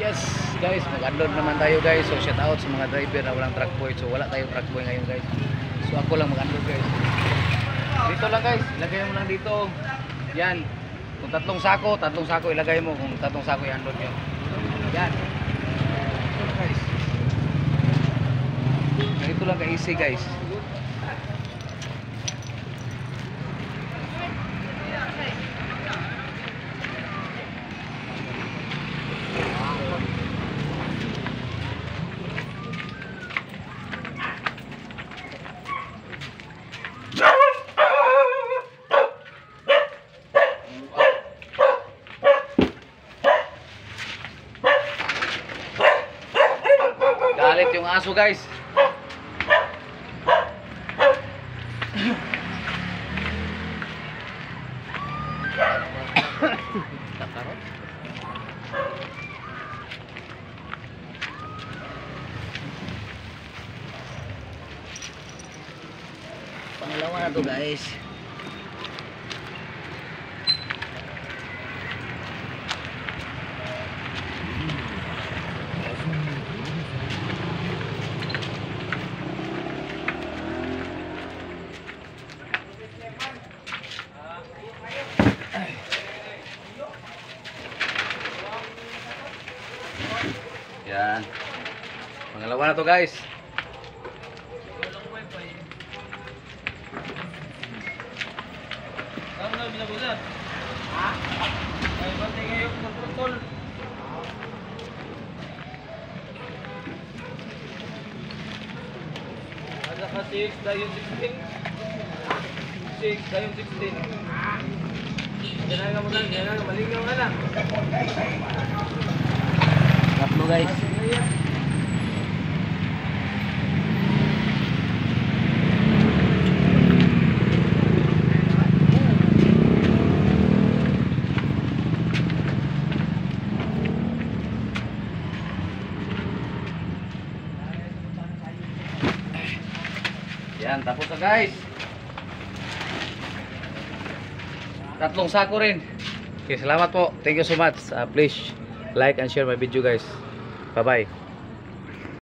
Yes guys, mag-unload naman tayo guys. So shout out sa mga driver na walang truck boy. So wala tayong truck boy ngayon guys. So ako lang mag-unload guys. Dito lang guys, ilagay mo lang dito. Yan. Kung tatlong sako ilagay mo. Kung tatlong sako i-unload nyo. Yan. Ito lang guys. Ganito lang ka-easy guys. Galit yung aso guys. Takarot. Pangalawa na to guys. Yan. Pangalawa na to guys. Ada ka 6 dayon 16. 6 dayon 16. Diyan nga mo lang, diyan nga malingaw na lang. Tatlo guys. Yan, tapos na guys. Tatlong sako rin. Okay, salamat po. Thank you so much. Please like and share my video guys. Bye bye.